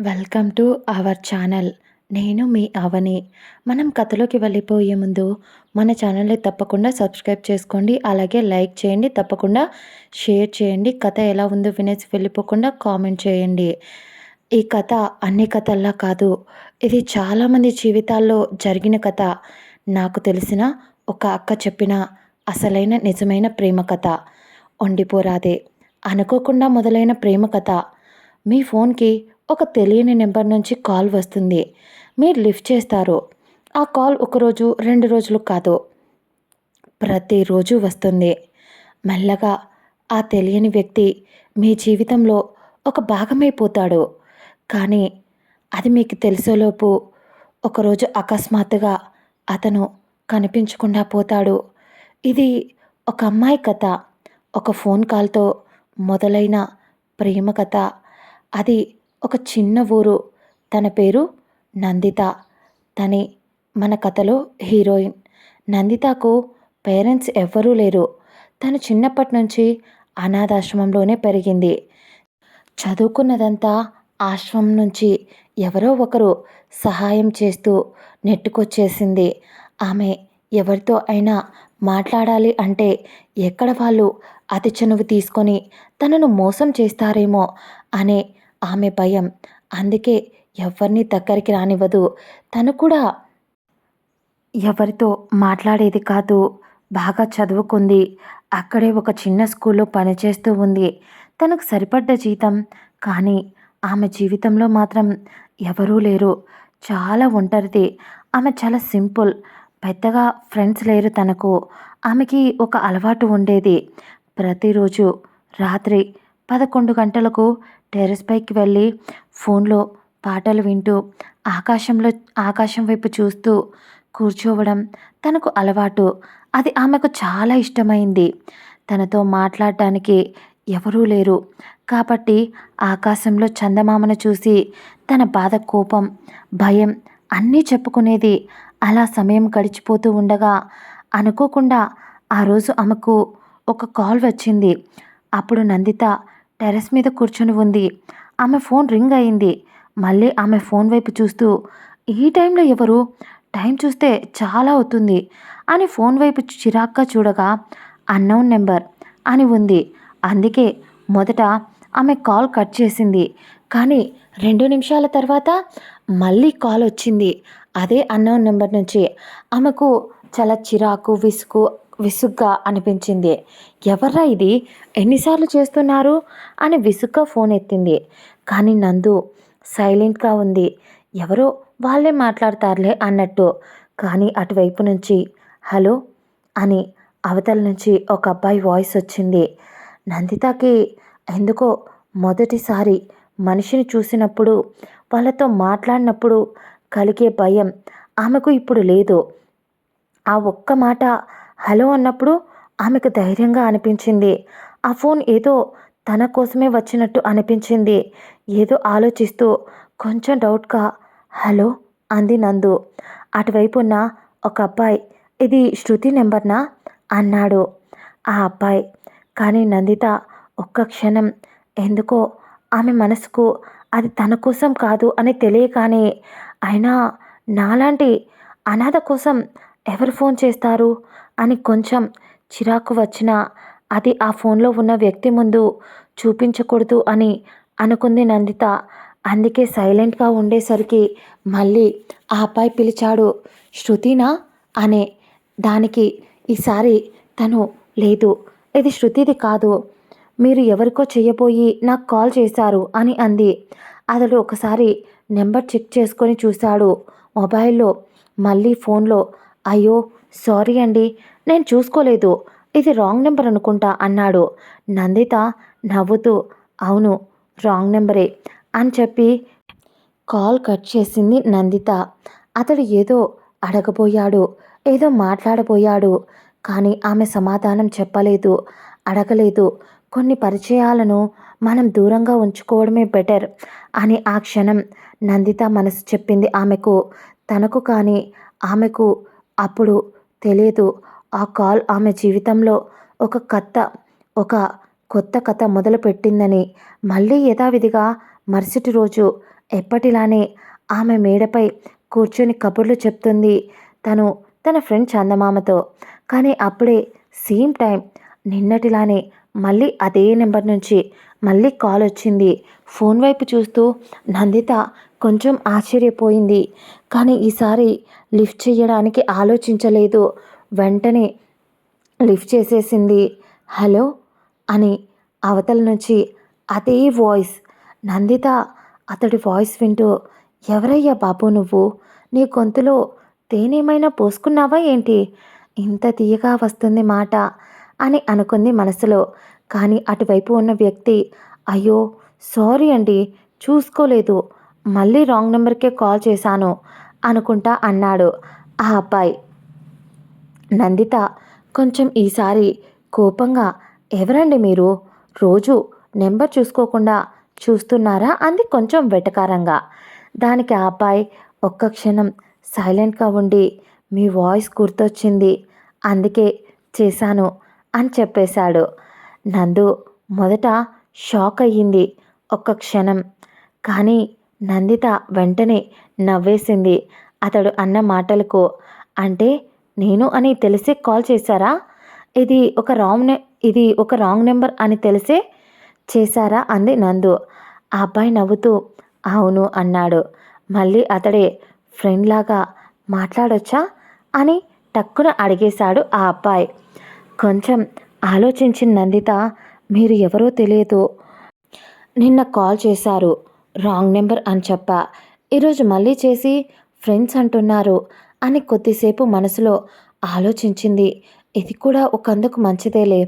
Welcome to our channel. నేను మీ అవని. మనం కథలోకి వెళ్ళిపోయే ముందు మన ఛానల్ని తప్పకుండా సబ్స్క్రైబ్ చేసుకోండి. అలాగే లైక్ చేయండి. తప్పకుండా షేర్ చేయండి. కథ ఎలా ఉందో వినేసి వెళ్ళిపోకుండా కామెంట్ చేయండి. ఈ కథ అన్ని కథల్లా కాదు. ఇది చాలామంది జీవితాల్లో జరిగిన కథ. నాకు తెలిసిన ఒక అక్క చెప్పిన అసలైన నిజమైన ప్రేమ కథ. ఉండిపోరాదే అనుకోకుండా మొదలైన ప్రేమ కథ. మీ ఫోన్కి ఒక తెలియని నెంబర్ నుంచి కాల్ వస్తుంది. మీరు లిఫ్ట్ చేస్తారు. ఆ కాల్ ఒకరోజు 2 రోజులు కాదు, ప్రతిరోజు వస్తుంది. మెల్లగా ఆ తెలియని వ్యక్తి మీ జీవితంలో ఒక భాగమైపోతాడు. కానీ అది మీకు తెలిసేలోపు ఒకరోజు అకస్మాత్తుగా అతను కనిపించకుండా పోతాడు. ఇది ఒక అమ్మాయి కథ. ఒక ఫోన్ కాల్తో మొదలైన ప్రేమ కథ. అది ఒక చిన్న ఊరు. తన పేరు నందిత. తనే మన కథలో హీరోయిన్. నందితకు పేరెంట్స్ ఎవ్వరూ లేరు. తను చిన్నప్పటి నుంచి అనాథాశ్రమంలోనే పెరిగింది. చదువుకున్నదంతా ఆశ్రమం నుంచి ఎవరో ఒకరు సహాయం చేస్తూ నెట్టుకొచ్చేసింది. ఆమె ఎవరితో అయినా మాట్లాడాలి అంటే ఎక్కడ వాళ్ళు అతి చనువు తీసుకొని తనను మోసం చేస్తారేమో అనే ఆమె భయం. అందుకే ఎవరిని దగ్గరికి రానివ్వదు. తను కూడా ఎవరితో మాట్లాడేది కాదు. బాగా చదువుకుంది. అక్కడే ఒక చిన్న స్కూల్లో పనిచేస్తూ ఉంది. తనకు సరిపడ్డ జీతం. కానీ ఆమె జీవితంలో మాత్రం ఎవరూ లేరు. చాలా ఒంటరిది. ఆమె చాలా సింపుల్. పెద్దగా ఫ్రెండ్స్ లేరు తనకు. ఆమెకి ఒక అలవాటు ఉండేది. ప్రతిరోజు రాత్రి 11 గంటలకు టెర్రస్ పైకి వెళ్ళి ఫోన్లో పాటలు వింటూ ఆకాశం వైపు చూస్తూ కూర్చోవడం తనకు అలవాటు. అది ఆమెకు చాలా ఇష్టమైంది. తనతో మాట్లాడడానికి ఎవరూ లేరు కాబట్టి ఆకాశంలో చందమామను చూసి తన బాధ, కోపం, భయం అన్నీ చెప్పుకునేది. అలా సమయం గడిచిపోతూ ఉండగా అనుకోకుండా ఆ రోజు ఆమెకు ఒక కాల్ వచ్చింది. అప్పుడు నందిత టెర్రస్ మీద కూర్చొని ఉంది. ఆమె ఫోన్ రింగ్ అయింది. మళ్ళీ ఆమె ఫోన్ వైపు చూస్తూ, ఈ టైంలో ఎవరు? టైం చూస్తే చాలా అవుతుంది అని ఫోన్ వైపు చిరాగ్గా చూడగా అన్నౌన్ నెంబర్ అని ఉంది. అందుకే మొదట ఆమె కాల్ కట్ చేసింది. కానీ 2 నిమిషాల తర్వాత మళ్ళీ కాల్ వచ్చింది. అదే అన్నౌన్ నెంబర్ నుంచి. ఆమెకు చాలా చిరాకు, విసుగ్గా అనిపించింది. ఎవర్రా ఇది? ఎన్నిసార్లు చేస్తున్నారు అని విసుగ్గా ఫోన్ ఎత్తింది. కానీ నందు సైలెంట్గా ఉంది. ఎవరో వాళ్ళే మాట్లాడతారులే అన్నట్టు. కానీ అటువైపు నుంచి హలో అని అవతల నుంచి ఒక అబ్బాయి వాయిస్ వచ్చింది. నందితకి ఎందుకో మొదటిసారి మనిషిని చూసినప్పుడు, వాళ్ళతో మాట్లాడినప్పుడు కలిగే భయం ఆమెకు ఇప్పుడు లేదు. ఆ ఒక్క మాట హలో అన్నప్పుడు ఆమెకు ధైర్యంగా అనిపించింది. ఆ ఫోన్ ఏదో తన కోసమే వచ్చినట్టు అనిపించింది. ఏదో ఆలోచిస్తూ కొంచెం డౌట్గా హలో అంది నందు. అటువైపు ఉన్న ఒక అబ్బాయి ఇది శృతి నెంబర్నా అన్నాడు ఆ అబ్బాయి. కానీ నందిత ఒక్క క్షణం ఎందుకో ఆమె మనసుకు అది తన కోసం కాదు అని తెలియగానే, అయినా నాలాంటి అనాథ కోసం ఎవరు ఫోన్ చేస్తారు అని కొంచెం చిరాకు వచ్చినా అది ఆ ఫోన్లో ఉన్న వ్యక్తి ముందు చూపించకూడదు అని అనుకుంది నందిత. అందుకే సైలెంట్గా ఉండేసరికి మళ్ళీ ఆ అబ్బాయి పిలిచాడు. శృతినా అనే దానికి ఈసారి తను లేదు, ఇది శృతిది కాదు, మీరు ఎవరికో చెయ్యబోయి నాకు కాల్ చేశారు అని అంది. అతడు ఒకసారి నెంబర్ చెక్ చేసుకొని చూశాడు మొబైల్లో. మళ్ళీ ఫోన్లో అయ్యో సారీ అండి, నేను చూసుకోలేదు, ఇది రాంగ్ నెంబర్ అనుకుంటా అన్నాడు. నందిత నవ్వుతూ అవును రాంగ్ నెంబరే అని చెప్పి కాల్ కట్ చేసింది నందిత. అతడు ఏదో అడగబోయాడు, ఏదో మాట్లాడబోయాడు. కానీ ఆమె సమాధానం చెప్పలేదు, అడగలేదు. కొన్ని పరిచయాలను మనం దూరంగా ఉంచుకోవడమే బెటర్ అని ఆ క్షణం నందిత మనసు చెప్పింది ఆమెకు. తనకు కానీ ఆమెకు అప్పుడు తెలియదు. ఆ కాల్ ఆమె జీవితంలో ఒక కొత్త కథ మొదలుపెట్టిందని. మళ్ళీ యథావిధిగా మరుసటి రోజు ఎప్పటిలానే ఆమె మేడపై కూర్చొని కబుర్లు చెప్తుంది తను తన ఫ్రెండ్ చందమామతో. కానీ అప్పుడే సేమ్ టైం నిన్నటిలానే మళ్ళీ అదే నెంబర్ నుంచి మళ్ళీ కాల్ వచ్చింది. ఫోన్ వైపు చూస్తూ నందిత కొంచెం ఆశ్చర్యపోయింది. కానీ ఈసారి లిఫ్ట్ చేయడానికి ఆలోచించలేదు. వెంటనే లిఫ్ట్ చేసేసింది. హలో అని అవతల నుంచి అదే వాయిస్. నందిత అతడి వాయిస్ వింటూ, ఎవరయ్యా బాబు నువ్వు? నీ గొంతులో తేనేమైనా పోసుకున్నావా ఏంటి? ఇంత తీయగా వస్తుంది మాట అని అనుకుంది మనసులో. కానీ అటువైపు ఉన్న వ్యక్తి, అయ్యో సారీ అండి, చూసుకోలేదు, మళ్ళీ రాంగ్ నెంబర్కే కాల్ చేశాను అనుకుంటా అన్నాడు ఆ అబ్బాయి. నందిత కొంచెం ఈసారి కోపంగా, ఎవరండి మీరు? రోజు నెంబర్ చూసుకోకుండా చూస్తున్నారా అంది కొంచెం వెటకారంగా. దానికి ఆ అబ్బాయి ఒక్క క్షణం సైలెంట్గా ఉండి, మీ వాయిస్ గుర్తొచ్చింది అందుకే చేశాను అని చెప్పేశాడు. నందు మొదట షాక్ అయ్యింది ఒక్క క్షణం. కానీ నందిత వెంటనే నవ్వేసింది అతడు అన్న మాటలకు. అంటే నేను అని తెలిసే కాల్ చేశారా? ఇది ఒక రాంగ్ నెంబర్ అని తెలిసే చేశారా అంది నందు. ఆ అబ్బాయి నవ్వుతూ అవును అన్నాడు. మళ్ళీ అతడే ఫ్రెండ్ లాగా మాట్లాడొచ్చా అని టక్కున అడిగేశాడు ఆ అబ్బాయి. కొంచెం ఆలోచించిన నందిత, మీరు ఎవరో తెలియదు, నిన్న కాల్ చేశారు, రాంగ్ నెంబర్ అని చెప్పా, ఈరోజు మళ్ళీ చేసి ఫ్రెండ్స్ అంటున్నారు అని కొద్దిసేపు మనసులో ఆలోచించింది. ఇది కూడా ఒకందుకు మంచిదేలే,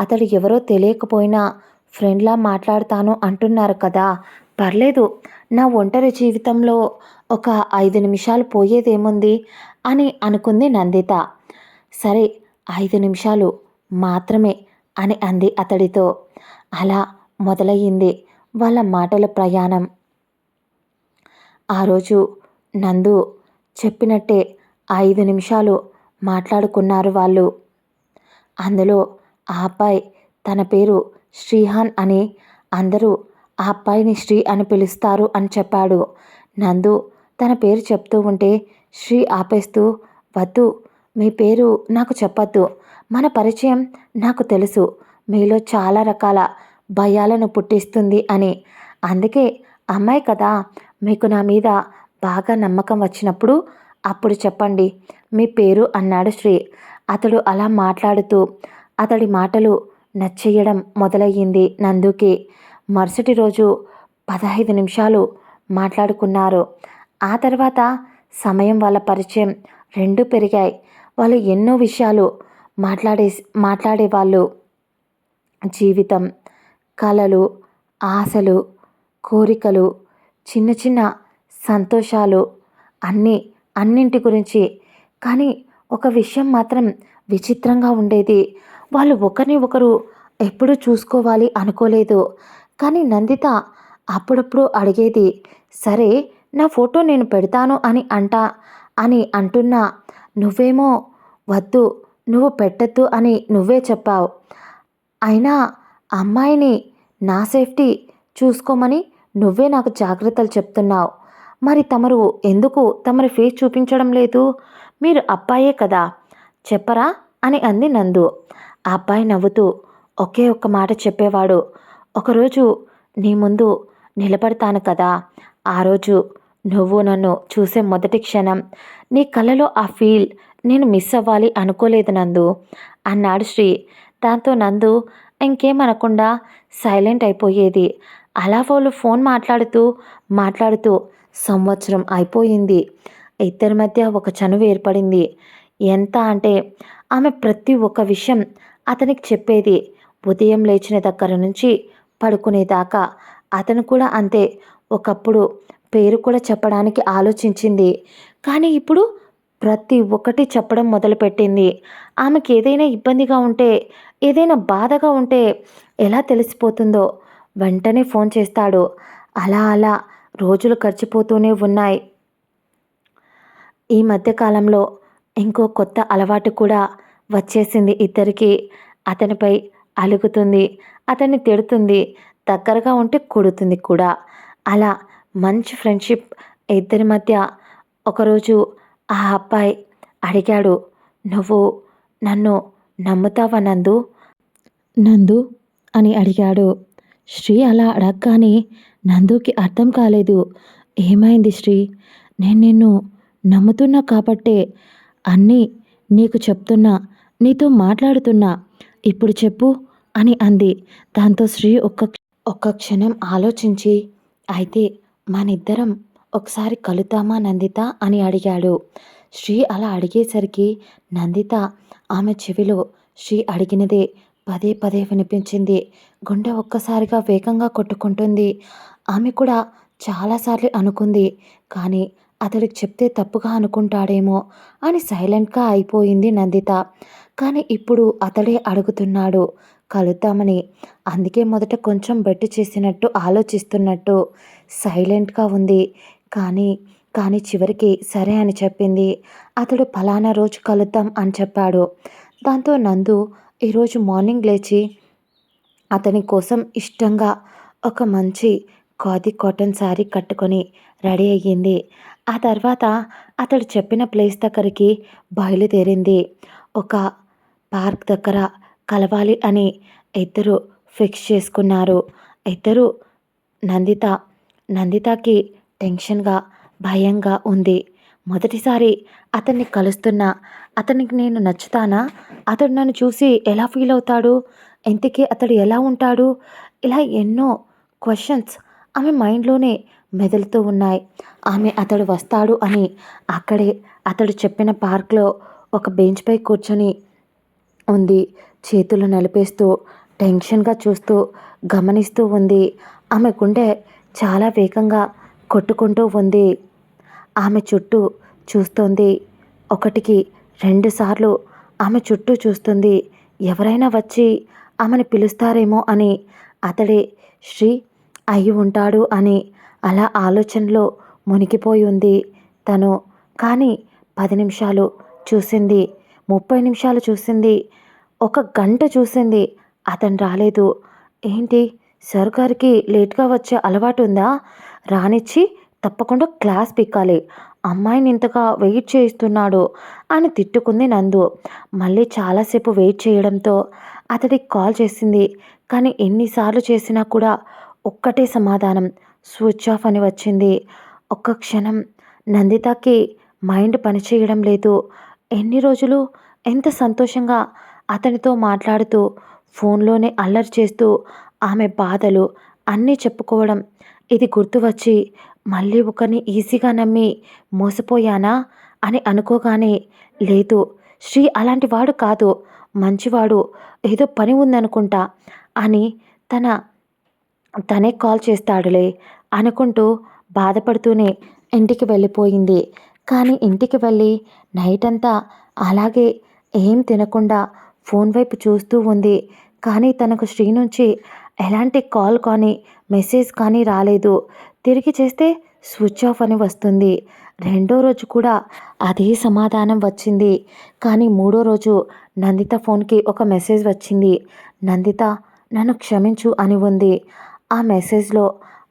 అతడు ఎవరో తెలియకపోయినా ఫ్రెండ్లా మాట్లాడతాను అంటున్నారు కదా, పర్లేదు, నా ఒంటరి జీవితంలో ఒక 5 నిమిషాలు పోయేదేముంది అని అనుకుంది నందిత. సరే 5 నిమిషాలు మాత్రమే అని అంది అతడితో. అలా మొదలయ్యింది వాళ్ళ మాటల ప్రయాణం. ఆ రోజు నందు చెప్పినట్టే 5 నిమిషాలు మాట్లాడుకున్నారు వాళ్ళు. అందులో ఆ అబ్బాయి తన పేరు శ్రీహాన్ అని, అందరూ ఆ అబ్బాయిని శ్రీ అని పిలుస్తారు అని చెప్పాడు. నందు తన పేరు చెప్తూ ఉంటే శ్రీ ఆపేస్తూ, వద్దు, మీ పేరు నాకు చెప్పొద్దు, మన పరిచయం నాకు తెలుసు, మీలో చాలా రకాల భయాలను పుట్టిస్తుంది అని, అందుకే అమ్మాయి కదా, మీకు నా మీద బాగా నమ్మకం వచ్చినప్పుడు అప్పుడు చెప్పండి మీ పేరు అన్నాడు శ్రీ. అతడు అలా మాట్లాడుతూ అతడి మాటలు నచ్చేయడం మొదలయ్యింది నందుకి. మరుసటి రోజు 15 నిమిషాలు మాట్లాడుకున్నారు. ఆ తర్వాత సమయం, వాళ్ళ పరిచయం రెండూ పెరిగాయి. వాళ్ళు ఎన్నో విషయాలు మాట్లాడేవాళ్ళు. జీవితం, కలలు, ఆశలు, కోరికలు, చిన్న చిన్న సంతోషాలు, అన్నింటి గురించి. కానీ ఒక విషయం మాత్రం విచిత్రంగా ఉండేది. వాళ్ళు ఒకరిని ఒకరు ఎప్పుడు చూసుకోవాలి అనుకోలేదు. కానీ నందిత అప్పుడప్పుడు అడిగేది, సరే నా ఫోటో నేను పెడతాను అని అంటున్నా నువ్వేమో వద్దు, నువ్వు పెట్టద్దు అని నువ్వే చెప్పావు. అయినా అమ్మాయిని నా సేఫ్టీ చూసుకోమని నువ్వే నాకు జాగ్రత్తలు చెప్తున్నావు. మరి తమరు ఎందుకు తమరి ఫేస్ చూపించడం లేదు? మీరు అబ్బాయే కదా, చెప్పరా అని అంది నందు. ఆ అబ్బాయి నవ్వుతూ ఒకే ఒక్క మాట చెప్పేవాడు, ఒకరోజు నీ ముందు నిలబడతాను కదా, ఆ రోజు నువ్వు నన్ను చూసే మొదటి క్షణం, నీ కళ్ళలో ఆ ఫీల్ నేను మిస్ అవ్వాలి అనుకోలేదు నందు అన్నాడు శ్రీ. దాంతో నందు ఇంకేమనకుండా సైలెంట్ అయిపోయేది. అలా వాళ్ళు ఫోన్ మాట్లాడుతూ సంవత్సరం అయిపోయింది. ఇద్దరి మధ్య ఒక చనువు ఏర్పడింది. ఎంత అంటే ఆమె ప్రతి ఒక్క విషయం అతనికి చెప్పేది. ఉదయం లేచిన దగ్గర నుంచి పడుకునేదాకా. అతను కూడా అంతే. ఒకప్పుడు పేరు కూడా చెప్పడానికి ఆలోచించింది. కానీ ఇప్పుడు ప్రతి ఒక్కటి చెప్పడం మొదలుపెట్టింది. ఆమెకి ఏదైనా ఇబ్బందిగా ఉంటే, ఏదైనా బాధగా ఉంటే ఎలా తెలిసిపోతుందో వెంటనే ఫోన్ చేస్తాడు. అలా అలా రోజులు గడిచిపోతూనే ఉన్నాయి. ఈ మధ్యకాలంలో ఇంకో కొత్త అలవాటు కూడా వచ్చేసింది ఇద్దరికి. అతనిపై అలుగుతుంది, అతన్ని తిడుతుంది, దగ్గరగా ఉంటే కొడుతుంది కూడా. అలా మంచి ఫ్రెండ్షిప్ ఇద్దరి మధ్య. ఒకరోజు ఆ అబ్బాయి అడిగాడు, "నువ్వు నన్ను నమ్ముతావా నందు?" నందు అని అడిగాడు. శ్రీ అలా అడగగానే నందుకి అర్థం కాలేదు. ఏమైంది శ్రీ? నేను నిన్ను నమ్ముతున్నా కాబట్టే అన్నీ నీకు చెప్తున్నా, నీతో మాట్లాడుతున్నా. ఇప్పుడు చెప్పు అని అంది. దాంతో శ్రీ ఒక్క క్షణం ఆలోచించి, అయితే మనిద్దరం ఒకసారి కలుద్దామా నందిత అని అడిగాడు. శ్రీ అలా అడిగేసరికి నందిత ఆమె చెవిలో శ్రీ అడిగినదే పదే పదే వినిపించింది. గుండె ఒక్కసారిగా వేగంగా కొట్టుకుంటుంది. ఆమె కూడా చాలాసార్లు అనుకుంది, కానీ అతడికి చెప్తే తప్పుగా అనుకుంటాడేమో అని సైలెంట్గా అయిపోయింది నందిత. కానీ ఇప్పుడు అతడే అడుగుతున్నాడు కలుద్దామని. అందుకే మొదట కొంచెం బెట్టు చేసినట్టు ఆలోచిస్తున్నట్టు సైలెంట్గా ఉంది. కానీ కానీ చివరికి సరే అని చెప్పింది. అతడు ఫలానా రోజు కలుద్దాం అని చెప్పాడు. దాంతో నందు ఈరోజు మార్నింగ్ లేచి అతని కోసం ఇష్టంగా ఒక మంచి ఖాదీ కాటన్ శారీ కట్టుకొని రెడీ అయ్యింది. ఆ తర్వాత అతడు చెప్పిన ప్లేస్ దగ్గరికి బయలుదేరింది. ఒక పార్క్ దగ్గర కలవాలి అని ఇద్దరు ఫిక్స్ చేసుకున్నారు. ఇద్దరు నందిత నందితకి టెన్షన్‌గా, భయంగా ఉంది. మొదటిసారి అతన్ని కలుస్తున్నా, అతనికి నేను నచ్చుతానా? అతడు నన్ను చూసి ఎలా ఫీల్ అవుతాడు? ఇంతకీ అతడు ఎలా ఉంటాడు? ఇలా ఎన్నో క్వెషన్స్ ఆమె మైండ్‌లోనే మెదులుతూ ఉన్నాయి. ఆమె అతడు వస్తాడు అని అక్కడే అతడు చెప్పిన పార్క్‌లో ఒక బెంచ్‌పై కూర్చొని ఉంది. చేతులు నలిపేస్తూ, టెన్షన్‌గా చూస్తూ, గమనిస్తూ ఉంది. ఆమె గుండె చాలా వేగంగా కొట్టుకుంటూ ఉంది. ఆమె చుట్టూ చూస్తోంది. ఒకటికి 2 సార్లు ఆమె చుట్టూ చూస్తుంది. ఎవరైనా వచ్చి ఆమెను పిలుస్తారేమో అని. అతడే శ్రీ అయి ఉంటాడు అని అలా ఆలోచనలో మునిగిపోయి ఉంది తను. కానీ 10 నిమిషాలు చూసింది, 30 నిమిషాలు చూసింది, ఒక గంట చూసింది. అతను రాలేదు. ఏంటి, సార్ గారికి లేట్‌గా వచ్చే అలవాటు ఉందా? రానిచ్చి తప్పకుండా క్లాస్ పీకాలి. అమ్మాయిని ఇంతగా వెయిట్ చేయిస్తున్నాడు అని తిట్టుకుంది నందు. మళ్ళీ చాలాసేపు వెయిట్ చేయడంతో అతడికి కాల్ చేసింది. కానీ ఎన్నిసార్లు చేసినా కూడా ఒక్కటే సమాధానం, స్విచ్ ఆఫ్ అని వచ్చింది. ఒక్క క్షణం నందితకి మైండ్ పనిచేయడం లేదు. ఎన్ని రోజులు ఎంత సంతోషంగా అతనితో మాట్లాడుతూ ఫోన్లోనే అల్లరి చేస్తూ ఆమె బాధలు అన్నీ చెప్పుకోవడం. ఇది గుర్తు వచ్చి మళ్ళీ ఒకరిని ఈజీగా నమ్మి మోసపోయానా అని అనుకోగానే, లేదు శ్రీ అలాంటి వాడు కాదు, మంచివాడు, ఏదో పని ఉందనుకుంటా అని తన తనే కాల్ చేస్తాడులే అనుకుంటూ బాధపడుతూనే ఇంటికి వెళ్ళిపోయింది. కానీ ఇంటికి వెళ్ళి నైట్ అంతా అలాగే ఏం తినకుండా ఫోన్ వైపు చూస్తూ ఉంది. కానీ తనకు శ్రీ నుంచి ఎలాంటి కాల్ కానీ మెసేజ్ కానీ రాలేదు. తిరిగి చేస్తే స్విచ్ ఆఫ్ అని వస్తుంది. రెండో రోజు కూడా అదే సమాధానం వచ్చింది. కానీ మూడో రోజు నందిత ఫోన్కి ఒక మెసేజ్ వచ్చింది. నందిత, నన్ను క్షమించు అని ఉంది. ఆ మెసేజ్లో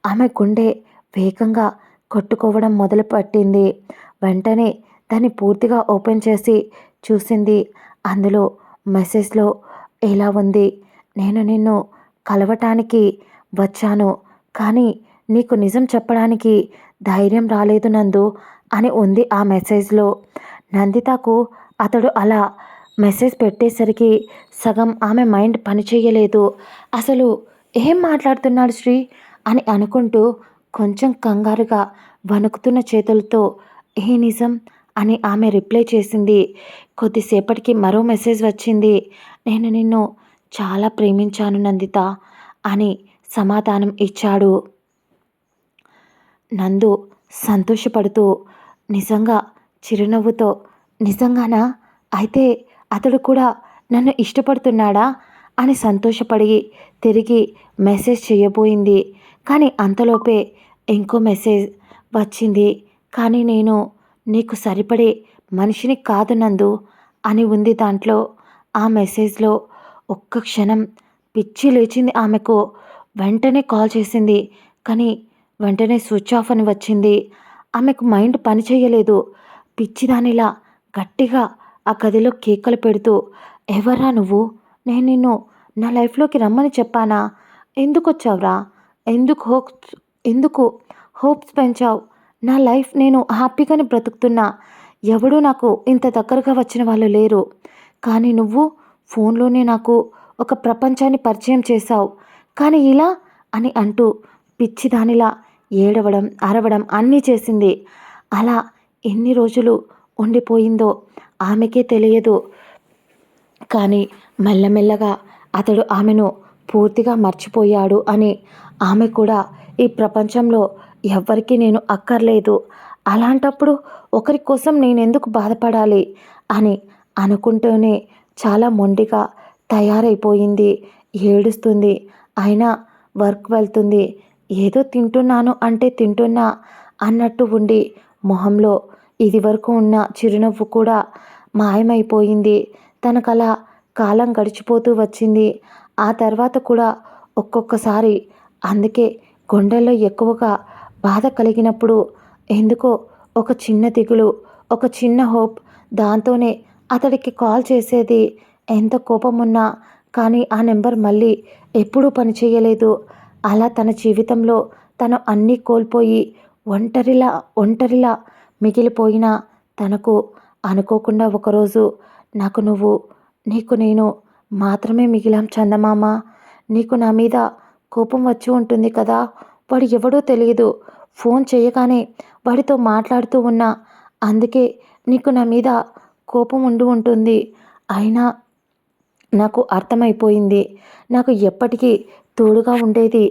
ఆమె గుండె వేగంగా కొట్టుకోవడం మొదలుపెట్టింది. వెంటనే దాన్ని పూర్తిగా ఓపెన్ చేసి చూసింది. అందులో మెసేజ్లో ఇలా ఉంది, నేను నిన్ను కలవటానికి వచ్చాను, కానీ నీకు నిజం చెప్పడానికి ధైర్యం రాలేదు నందు అని ఉంది ఆ మెసేజ్లో. నందితకు అతడు అలా మెసేజ్ పెట్టేసరికి సగం ఆమె మైండ్ పనిచేయలేదు. అసలు ఏం మాట్లాడుతున్నాడు శ్రీ అని అనుకుంటూ కొంచెం కంగారుగా వణుకుతున్న చేతులతో, ఏ నిజం అని ఆమె రిప్లై చేసింది. కొద్దిసేపటికి మరో మెసేజ్ వచ్చింది. నేను నిన్ను చాలా ప్రేమించాను నందిత అని సమాధానం ఇచ్చాడు. నందు సంతోషపడుతూ నిజంగా చిరునవ్వుతో, నిజంగానా? అయితే అతడు కూడా నన్ను ఇష్టపడుతున్నాడా అని సంతోషపడి తిరిగి మెసేజ్ చేయబోయింది. కానీ అంతలోపే ఇంకో మెసేజ్ వచ్చింది. కానీ నేను నీకు సరిపడే మనిషిని కాదు నందు అని ఉంది దాంట్లో. ఆ మెసేజ్లో ఒక్క క్షణం పిచ్చి లేచింది ఆమెకు. వెంటనే కాల్ చేసింది. కానీ వెంటనే స్విచ్ ఆఫ్ అని వచ్చింది. ఆమెకు మైండ్ పని చేయలేదు. పిచ్చిదానిలా గట్టిగా ఆ గదిలో కేకలు పెడుతూ, ఎవర్రా నువ్వు? నేను నిన్ను నా లైఫ్‌లోకి రమ్మని చెప్పానా? ఎందుకొచ్చావురా? ఎందుకు హోప్స్ ఎందుకు హోప్స్ పెంచావు? నా లైఫ్ నేను హ్యాపీగానే బ్రతుకుతున్నా. ఎవడూ నాకు ఇంత దగ్గరగా వచ్చిన వాళ్ళు లేరు. కానీ నువ్వు ఫోన్‌లోనే నాకు ఒక ప్రపంచాన్ని పరిచయం చేశావు. కానీ ఇలా అని అంటూ పిచ్చిదానిలా ఏడవడం, అరవడం అన్నీ చేసింది. అలా ఎన్ని రోజులు ఉండిపోయిందో ఆమెకే తెలియదు. కానీ మెల్లమెల్లగా అతడు ఆమెను పూర్తిగా మర్చిపోయాడు అని ఆమె కూడా ఈ ప్రపంచంలో ఎవ్వరికీ నేను అక్కర్లేదు. అలాంటప్పుడు ఒకరి కోసం నేనెందుకు బాధపడాలి అని అనుకుంటూనే చాలా మొండిగా తయారైపోయింది. ఏడుస్తుంది. అయినా వర్క్ వెళ్తుంది. ఏదో తింటున్నాను అంటే తింటున్నా అన్నట్టు ఉండి మొహంలో ఇదివరకు ఉన్న చిరునవ్వు కూడా మాయమైపోయింది. తనకలా కాలం గడిచిపోతూ వచ్చింది. ఆ తర్వాత కూడా ఒక్కొక్కసారి అందుకే గుండెల్లో ఎక్కువగా బాధ కలిగినప్పుడు ఎందుకో ఒక చిన్న దిగులు, ఒక చిన్న హోప్, దాంతోనే అతడికి కాల్ చేసేది. ఎంత కోపమున్నా కానీ ఆ నెంబర్ మళ్ళీ ఎప్పుడూ పనిచేయలేదు. అలా తన జీవితంలో తను అన్నీ కోల్పోయి ఒంటరిలా మిగిలిపోయిన తనకు అనుకోకుండా ఒకరోజు నాకు నువ్వు, నీకు నేను మాత్రమే మిగిలాం చందమామ. నీకు నా మీద కోపం వచ్చి ఉంటుంది కదా! వాడు ఎవడో తెలియదు. ఫోన్ చేయగానే వాడితో మాట్లాడుతూ ఉన్నా. అందుకే నీకు నా మీద కోపం ఉండి ఉంటుంది. అయినా నాకు అర్థమైపోయింది. నాకు ఎప్పటికీ తోడుగా ఉండేది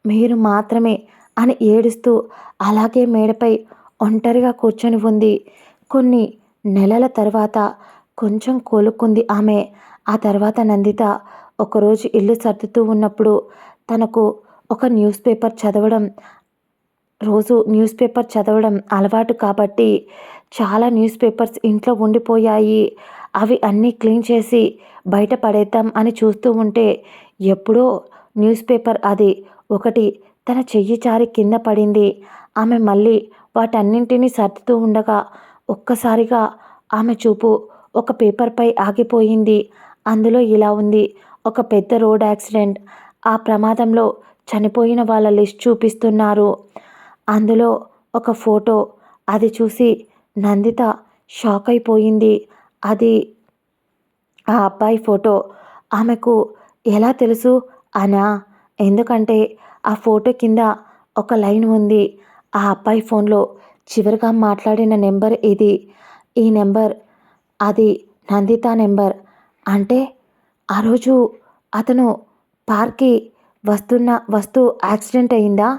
మీరు మాత్రమే అని ఏడుస్తూ అలాగే మేడపై ఒంటరిగా కూర్చొని ఉంది. కొన్ని నెలల తర్వాత కొంచెం కోలుకుంది ఆమె. ఆ తర్వాత నందిత ఒకరోజు ఇల్లు సర్దుతూ ఉన్నప్పుడు తనకు ఒక రోజు న్యూస్ పేపర్ చదవడం అలవాటు కాబట్టి చాలా న్యూస్ పేపర్స్ ఇంట్లో ఉండిపోయాయి. అవి అన్నీ క్లీన్ చేసి బయట పడేద్దాం అని చూస్తూ ఉంటే ఎప్పుడో న్యూస్ పేపర్ అది ఒకటి తన చెయ్యి జారి కింద పడింది. ఆమె మళ్ళీ వాటన్నింటినీ సర్దుతూ ఉండగా ఒక్కసారిగా ఆమె చూపు ఒక పేపర్పై ఆగిపోయింది. అందులో ఇలా ఉంది: ఒక పెద్ద రోడ్ యాక్సిడెంట్. ఆ ప్రమాదంలో చనిపోయిన వాళ్ళ లిస్ట్ చూపిస్తున్నారు. అందులో ఒక ఫోటో. అది చూసి నందిత షాక్ అయిపోయింది. అది ఆ అబ్బాయి ఫోటో. ఆమెకు ఎలా తెలుసు అనా? ఎందుకంటే ఆ ఫోటో కింద ఒక లైన్ ఉంది. ఆ అబ్బాయి ఫోన్లో చివరిగా మాట్లాడిన నెంబర్ ఇది. ఈ నెంబర్ అది నందిత నెంబర్. అంటే ఆ రోజు అతను పార్క్కి వస్తూ యాక్సిడెంట్ అయిందా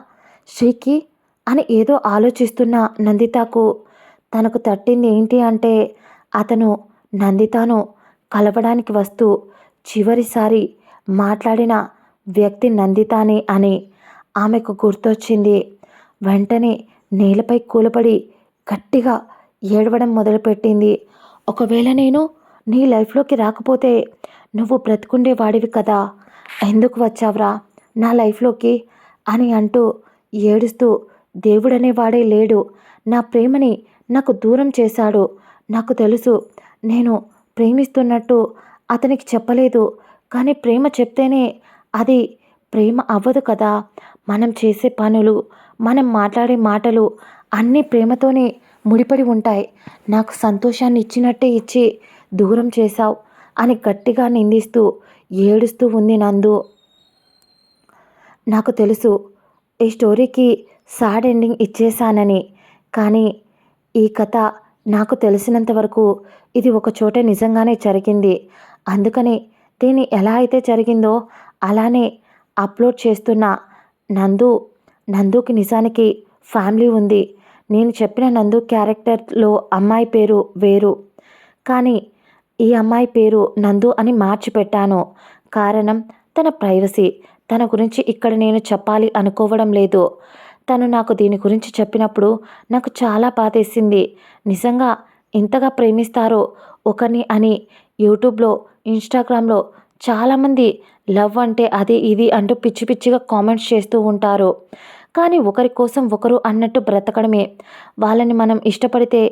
శ్రీకి అని ఏదో ఆలోచిస్తున్న నందితకు తనకు తట్టింది ఏంటి అంటే అతను నందితను కలవడానికి వస్తూ చివరిసారి మాట్లాడిన వ్యక్తి నందితానే అని ఆమెకు గుర్తొచ్చింది. వెంటనే నేలపై కూలబడి గట్టిగా ఏడవడం మొదలుపెట్టింది. ఒకవేళ నేను నీ లైఫ్లోకి రాకపోతే నువ్వు బ్రతుకుండేవాడివి కదా! ఎందుకు వచ్చావురా నా లైఫ్లోకి అని అంటూ ఏడుస్తూ, దేవుడనేవాడే లేడు. నా ప్రేమని నాకు దూరం చేశాడు. నాకు తెలుసు నేను ప్రేమిస్తున్నట్టు అతనికి చెప్పలేదు. కానీ ప్రేమ చెప్తేనే అది ప్రేమ అవ్వదు కదా! మనం చేసే పనులు, మనం మాట్లాడే మాటలు అన్నీ ప్రేమతోనే ముడిపడి ఉంటాయి. నాకు సంతోషాన్ని ఇచ్చినట్టే ఇచ్చి దూరం చేశావు అని గట్టిగా నిందిస్తూ ఏడుస్తూ ఉంది నందు. నాకు తెలుసు ఈ స్టోరీకి సాడ్ ఎండింగ్ ఇచ్చేశానని. కానీ ఈ కథ నాకు తెలిసినంత వరకు ఇది ఒక చోట నిజంగానే జరిగింది. అందుకని దీన్ని ఎలా అయితే జరిగిందో అలానే అప్లోడ్ చేస్తున్నా. నందుకి నిజానికి ఫ్యామిలీ ఉంది. నేను చెప్పిన నందు క్యారెక్టర్లో అమ్మాయి పేరు వేరు. కానీ ఈ అమ్మాయి పేరు నందు అని మార్చి పెట్టాను. కారణం తన ప్రైవసీ. తన గురించి ఇక్కడ నేను చెప్పాలి అనుకోవడం లేదు. తను నాకు దీని గురించి చెప్పినప్పుడు నాకు చాలా బాధేసింది. నిజంగా ఇంతగా ప్రేమిస్తారో ఒకరిని అని యూట్యూబ్లో, ఇన్స్టాగ్రామ్లో చాలామంది లవ్ అంటే అది ఇది అంటూ పిచ్చి పిచ్చిగా కామెంట్స్ చేస్తూ ఉంటారు. కానీ ఒకరి కోసం ఒకరు అన్నట్టు బ్రతకడమే. వాళ్ళని మనం ఇష్టపడితే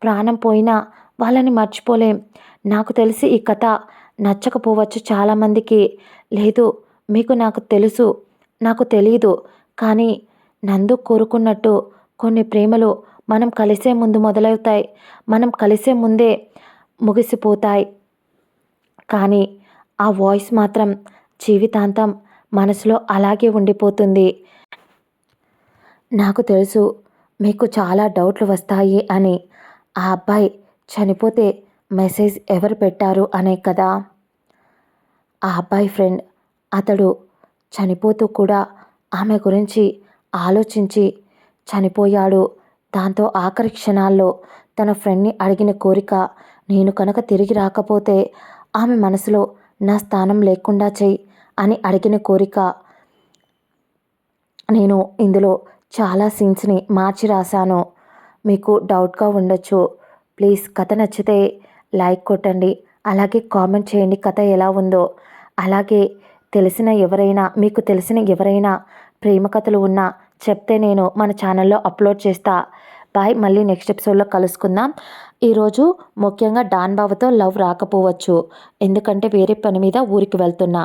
ప్రాణం పోయినా వాళ్ళని మర్చిపోలేం. నాకు తెలిసి ఈ కథ నచ్చకపోవచ్చు చాలామందికి. లేదు, మీకు నాకు తెలుసు, నాకు తెలీదు, కానీ నందు కోరుకున్నట్టు కొన్ని ప్రేమలు మనం కలిసే ముందు మొదలవుతాయి, మనం కలిసే ముందే ముగిసిపోతాయి. కానీ ఆ వాయిస్ మాత్రం జీవితాంతం మనసులో అలాగే ఉండిపోతుంది. నాకు తెలుసు మీకు చాలా డౌట్లు వస్తాయి అని. ఆ అబ్బాయి చనిపోతే మెసేజ్ ఎవరు పెట్టారు అనే కదా. ఆ అబ్బాయి ఫ్రెండ్. అతడు చనిపోతూ కూడా ఆమె గురించి ఆలోచించి చనిపోయాడు. దాంతో ఆఖరి క్షణాల్లో తన ఫ్రెండ్ని అడిగిన కోరిక, నేను కనుక తిరిగి రాకపోతే ఆమె మనసులో నా స్థానం లేకుండా చెయ్యి అని అడిగిన కోరిక. నేను ఇందులో చాలా సీన్స్ని మార్చి రాశాను. మీకు డౌట్గా ఉండొచ్చు. ప్లీజ్ కథ నచ్చితే లైక్ కొట్టండి, అలాగే కామెంట్ చేయండి కథ ఎలా ఉందో. అలాగే మీకు తెలిసిన ఎవరైనా ప్రేమ కథలు ఉన్నా చెప్తే నేను మన ఛానల్లో అప్లోడ్ చేస్తా. బాయ్, మళ్ళీ నెక్స్ట్ ఎపిసోడ్లో కలుసుకుందాం. ఈరోజు ముఖ్యంగా డాన్ బావతో లవ్ రాకపోవచ్చు, ఎందుకంటే వేరే పని మీద ఊరికి వెళ్తున్నా.